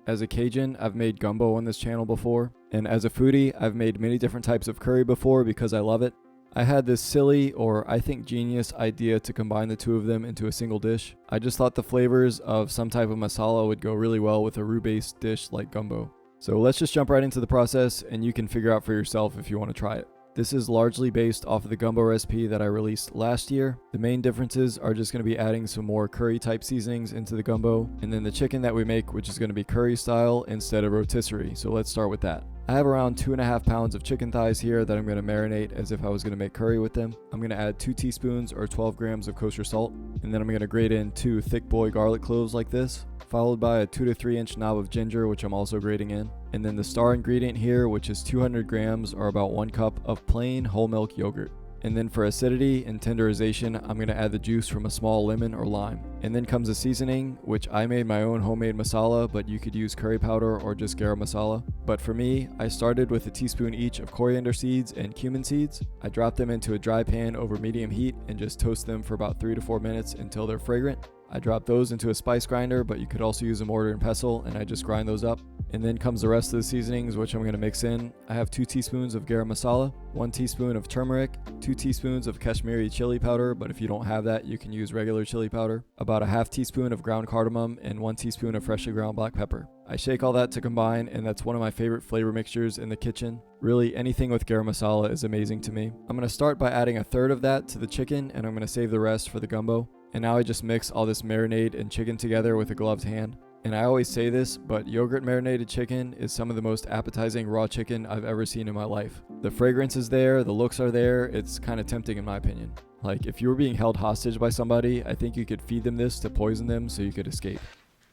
As a Cajun, I've made gumbo on this channel before, and as a foodie, I've made many different types of curry before because I love it. I had this silly, or I think genius, idea to combine the two of them into a single dish. I just thought the flavors of some type of masala would go really well with a roux-based dish like gumbo. So let's just jump right into the process, and you can figure out for yourself if you want to try it. This is largely based off of the gumbo recipe that I released last year. The main differences are just going to be adding some more curry type seasonings into the gumbo, and then the chicken that we make, which is going to be curry style instead of rotisserie. So let's start with that. I have around 2.5 pounds of chicken thighs here that I'm going to marinate as if I was going to make curry with them. I'm going to add 2 teaspoons or 12 grams of kosher salt, and then I'm going to grate in 2 thick boy garlic cloves like this, followed by a 2 to 3 inch knob of ginger, which I'm also grating in. And then the star ingredient here, which is 200 grams or about 1 cup of plain whole milk yogurt. And then for acidity and tenderization, I'm going to add the juice from a small lemon or lime. And then comes the seasoning, which I made my own homemade masala, but you could use curry powder or just garam masala. But for me, I started with a teaspoon each of coriander seeds and cumin seeds. I dropped them into a dry pan over medium heat and just toast them for about 3 to 4 minutes until they're fragrant. I dropped those into a spice grinder, but you could also use a mortar and pestle, and I just grind those up. And then comes the rest of the seasonings, which I'm going to mix in. I have 2 teaspoons of garam masala, 1 teaspoon of turmeric, 2 teaspoons of Kashmiri chili powder, but if you don't have that, you can use regular chili powder, about a half teaspoon of ground cardamom, and 1 teaspoon of freshly ground black pepper. I shake all that to combine, and that's one of my favorite flavor mixtures in the kitchen. Really, anything with garam masala is amazing to me. I'm going to start by adding a third of that to the chicken, and I'm going to save the rest for the gumbo. And now I just mix all this marinade and chicken together with a gloved hand. And I always say this, but yogurt marinated chicken is some of the most appetizing raw chicken I've ever seen in my life. The fragrance is there, the looks are there, it's kind of tempting in my opinion. Like, if you were being held hostage by somebody, I think you could feed them this to poison them so you could escape.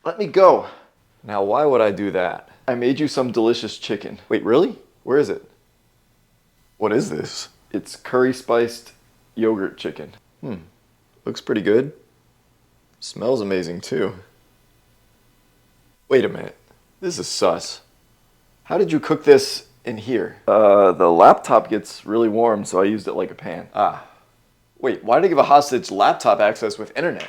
Let me go. Now, why would I do that? I made you some delicious chicken. Wait, really? Where is it? What is this? It's curry spiced yogurt chicken. Looks pretty good. Smells amazing too. Wait a minute. This is sus. How did you cook this in here? The laptop gets really warm, so I used it like a pan. Wait, why did I give a hostage laptop access with internet?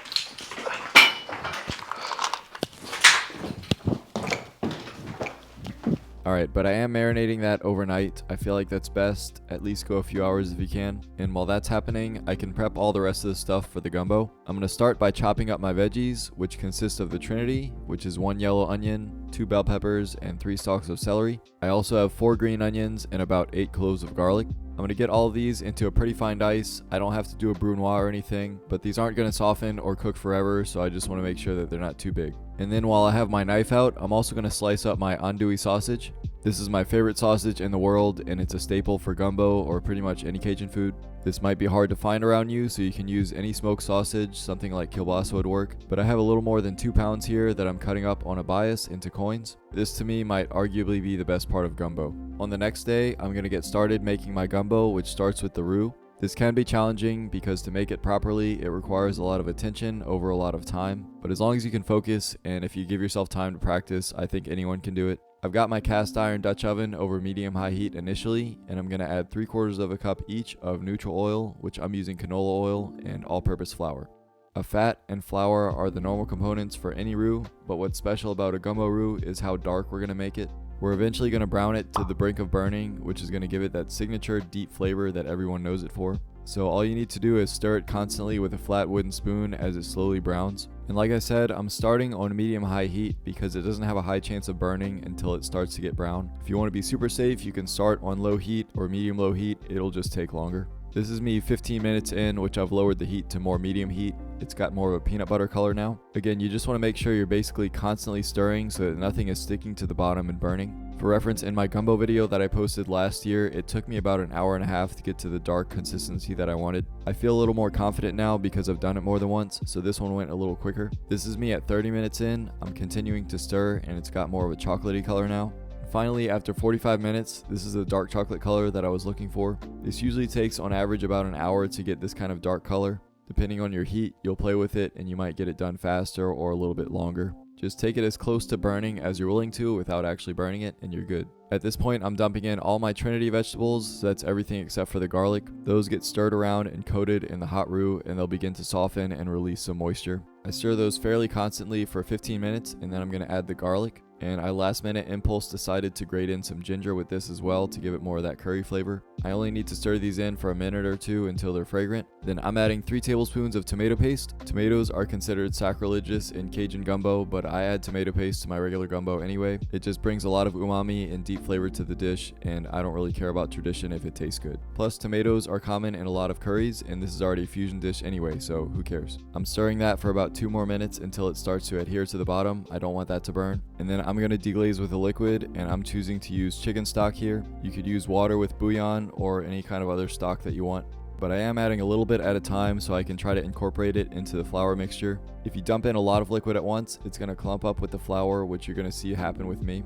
Alright, but I am marinating that overnight. I feel like that's best. At least go a few hours if you can. And while that's happening, I can prep all the rest of the stuff for the gumbo. I'm going to start by chopping up my veggies, which consist of the Trinity, which is 1 yellow onion, 2 bell peppers, and 3 stalks of celery. I also have 4 green onions and about 8 cloves of garlic. I'm going to get all of these into a pretty fine dice. I don't have to do a brunoise or anything, but these aren't going to soften or cook forever, so I just want to make sure that they're not too big. And then while I have my knife out, I'm also going to slice up my andouille sausage. This is my favorite sausage in the world, and it's a staple for gumbo or pretty much any Cajun food. This might be hard to find around you, so you can use any smoked sausage, something like kielbasa would work. But I have a little more than 2 pounds here that I'm cutting up on a bias into coins. This to me might arguably be the best part of gumbo. On the next day, I'm going to get started making my gumbo, which starts with the roux. This can be challenging because to make it properly, it requires a lot of attention over a lot of time. But as long as you can focus, and if you give yourself time to practice, I think anyone can do it. I've got my cast iron Dutch oven over medium-high heat initially, and I'm going to add 3/4 of a cup each of neutral oil, which I'm using canola oil, and all-purpose flour. A fat and flour are the normal components for any roux, but what's special about a gumbo roux is how dark we're going to make it. We're eventually going to brown it to the brink of burning, which is going to give it that signature deep flavor that everyone knows it for. So all you need to do is stir it constantly with a flat wooden spoon as it slowly browns. And like I said, I'm starting on medium-high heat because it doesn't have a high chance of burning until it starts to get brown. If you want to be super safe, you can start on low heat or medium-low heat. It'll just take longer. This is me 15 minutes in, which I've lowered the heat to more medium heat. It's got more of a peanut butter color now. Again, you just want to make sure you're basically constantly stirring so that nothing is sticking to the bottom and burning. For reference, in my gumbo video that I posted last year, it took me about an hour and a half to get to the dark consistency that I wanted. I feel a little more confident now because I've done it more than once, so this one went a little quicker. This is me at 30 minutes in. I'm continuing to stir, and it's got more of a chocolatey color now. Finally, after 45 minutes, this is the dark chocolate color that I was looking for. This usually takes on average about an hour to get this kind of dark color. Depending on your heat, you'll play with it and you might get it done faster or a little bit longer. Just take it as close to burning as you're willing to without actually burning it, and you're good. At this point, I'm dumping in all my Trinity vegetables, so that's everything except for the garlic. Those get stirred around and coated in the hot roux, and they'll begin to soften and release some moisture. I stir those fairly constantly for 15 minutes, and then I'm going to add the garlic. And I last minute impulse decided to grate in some ginger with this as well to give it more of that curry flavor. I only need to stir these in for a minute or two until they're fragrant. Then I'm adding 3 tablespoons of tomato paste. Tomatoes are considered sacrilegious in Cajun gumbo, but I add tomato paste to my regular gumbo anyway. It just brings a lot of umami and deep flavor to the dish, and I don't really care about tradition if it tastes good. Plus, tomatoes are common in a lot of curries, and this is already a fusion dish anyway, so who cares? I'm stirring that for about 2 more minutes until it starts to adhere to the bottom. I don't want that to burn. And then I'm going to deglaze with a liquid, and I'm choosing to use chicken stock here. You could use water with bouillon or any kind of other stock that you want, but I am adding a little bit at a time so I can try to incorporate it into the flour mixture. If you dump in a lot of liquid at once, it's going to clump up with the flour, which you're going to see happen with me.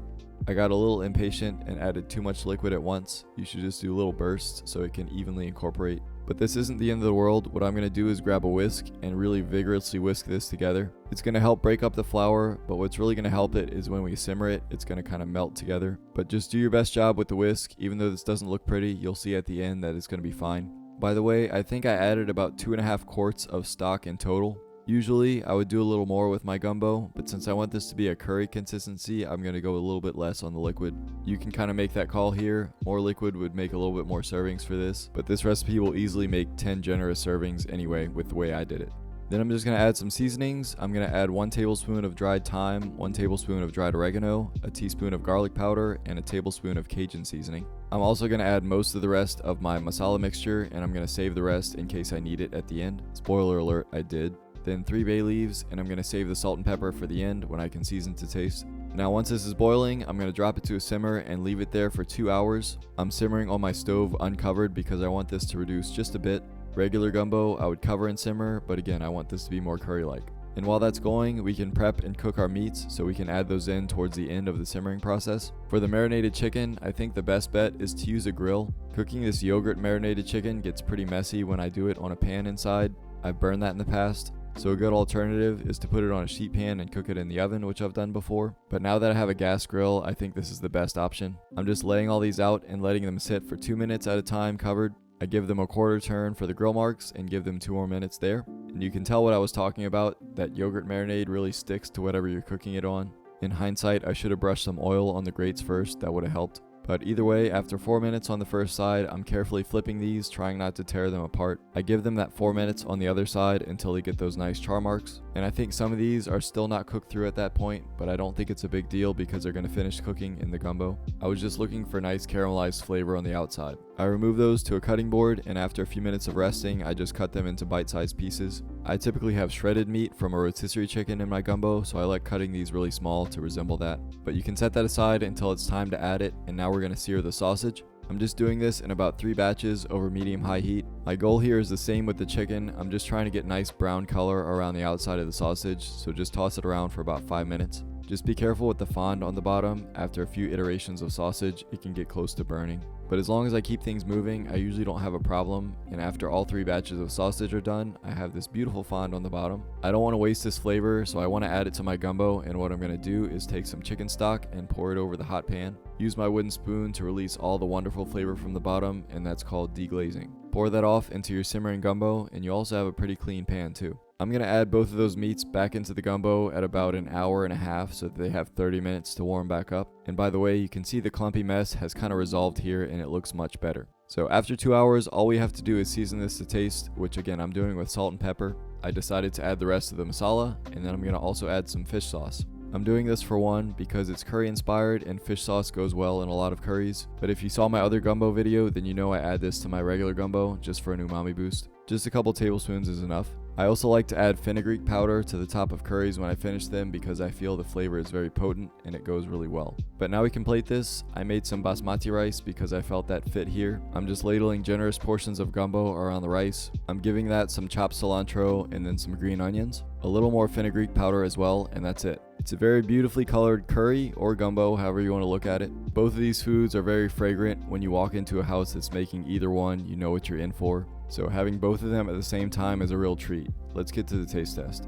I got a little impatient and added too much liquid at once. You should just do little bursts so it can evenly incorporate. But this isn't the end of the world. What I'm going to do is grab a whisk and really vigorously whisk this together. It's going to help break up the flour, but what's really going to help it is when we simmer it, it's going to kind of melt together. But just do your best job with the whisk. Even though this doesn't look pretty, you'll see at the end that it's going to be fine. By the way, I think I added about 2.5 quarts of stock in total. Usually, I would do a little more with my gumbo, but since I want this to be a curry consistency, I'm going to go a little bit less on the liquid. You can kind of make that call here. More liquid would make a little bit more servings for this, but this recipe will easily make 10 generous servings anyway with the way I did it. Then I'm just going to add some seasonings. I'm going to add 1 tablespoon of dried thyme, 1 tablespoon of dried oregano, a teaspoon of garlic powder, and a tablespoon of Cajun seasoning. I'm also going to add most of the rest of my masala mixture, and I'm going to save the rest in case I need it at the end. Spoiler alert, I did. Then 3 bay leaves, and I'm going to save the salt and pepper for the end when I can season to taste. Now once this is boiling, I'm going to drop it to a simmer and leave it there for 2 hours. I'm simmering on my stove uncovered because I want this to reduce just a bit. Regular gumbo, I would cover and simmer, but again, I want this to be more curry-like. And while that's going, we can prep and cook our meats so we can add those in towards the end of the simmering process. For the marinated chicken, I think the best bet is to use a grill. Cooking this yogurt marinated chicken gets pretty messy when I do it on a pan inside. I've burned that in the past. So a good alternative is to put it on a sheet pan and cook it in the oven, which I've done before. But now that I have a gas grill, I think this is the best option. I'm just laying all these out and letting them sit for 2 minutes at a time covered. I give them a quarter turn for the grill marks and give them 2 more minutes there. And you can tell what I was talking about. That yogurt marinade really sticks to whatever you're cooking it on. In hindsight, I should have brushed some oil on the grates first. That would have helped. But either way, after 4 minutes on the first side, I'm carefully flipping these, trying not to tear them apart. I give them that 4 minutes on the other side until they get those nice char marks. And I think some of these are still not cooked through at that point, but I don't think it's a big deal because they're going to finish cooking in the gumbo. I was just looking for nice caramelized flavor on the outside. I remove those to a cutting board, and after a few minutes of resting, I just cut them into bite-sized pieces. I typically have shredded meat from a rotisserie chicken in my gumbo, so I like cutting these really small to resemble that. But you can set that aside until it's time to add it, and now we're going to sear the sausage. I'm just doing this in about 3 batches over medium-high heat. My goal here is the same with the chicken. I'm just trying to get nice brown color around the outside of the sausage, so just toss it around for about 5 minutes. Just be careful with the fond on the bottom. After a few iterations of sausage, it can get close to burning. But as long as I keep things moving, I usually don't have a problem. And after all 3 batches of sausage are done, I have this beautiful fond on the bottom. I don't want to waste this flavor, so I want to add it to my gumbo. And what I'm going to do is take some chicken stock and pour it over the hot pan. Use my wooden spoon to release all the wonderful flavor from the bottom, and that's called deglazing. Pour that off into your simmering gumbo, and you also have a pretty clean pan too. I'm going to add both of those meats back into the gumbo at about an hour and a half so that they have 30 minutes to warm back up. And by the way, you can see the clumpy mess has kind of resolved here and it looks much better. So after 2 hours, all we have to do is season this to taste, which again I'm doing with salt and pepper. I decided to add the rest of the masala, and then I'm going to also add some fish sauce. I'm doing this for one because it's curry inspired and fish sauce goes well in a lot of curries. But if you saw my other gumbo video, then you know I add this to my regular gumbo just for an umami boost. Just a couple tablespoons is enough. I also like to add fenugreek powder to the top of curries when I finish them because I feel the flavor is very potent and it goes really well. But now we can plate this. I made some basmati rice because I felt that fit here. I'm just ladling generous portions of gumbo around the rice. I'm giving that some chopped cilantro and then some green onions. A little more fenugreek powder as well, and that's it. It's a very beautifully colored curry or gumbo, however you want to look at it. Both of these foods are very fragrant. When you walk into a house that's making either one, you know what you're in for. So having both of them at the same time is a real treat. Let's get to the taste test.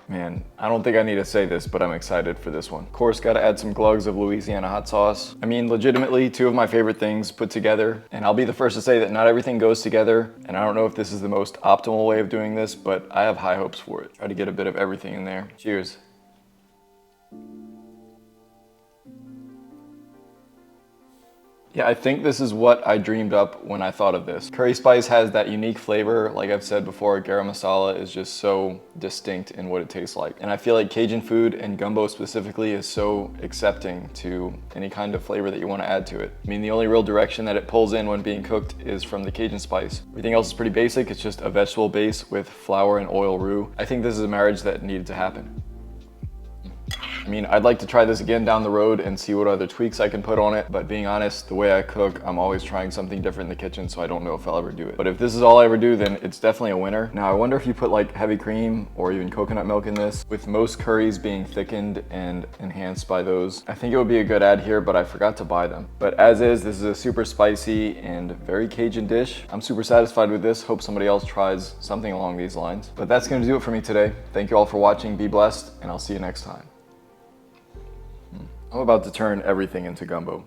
Man, I don't think I need to say this, but I'm excited for this one. Of course, gotta add some cloves of Louisiana hot sauce. I mean, legitimately, 2 of my favorite things put together. And I'll be the first to say that not everything goes together. And I don't know if this is the most optimal way of doing this, but I have high hopes for it. Try to get a bit of everything in there. Cheers. Yeah, I think this is what I dreamed up when I thought of this. Curry spice has that unique flavor. Like I've said before, garam masala is just so distinct in what it tastes like. And I feel like Cajun food, and gumbo specifically, is so accepting to any kind of flavor that you want to add to it. I mean, the only real direction that it pulls in when being cooked is from the Cajun spice. Everything else is pretty basic. It's just a vegetable base with flour and oil roux. I think this is a marriage that needed to happen. I mean, I'd like to try this again down the road and see what other tweaks I can put on it, but being honest, the way I cook, I'm always trying something different in the kitchen, so I don't know if I'll ever do it. But if this is all I ever do, then it's definitely a winner. Now, I wonder if you put like heavy cream or even coconut milk in this, with most curries being thickened and enhanced by those. I think it would be a good add here, but I forgot to buy them. But as is, this is a super spicy and very Cajun dish. I'm super satisfied with this. Hope somebody else tries something along these lines. But that's gonna do it for me today. Thank you all for watching, be blessed, and I'll see you next time. I'm about to turn everything into gumbo.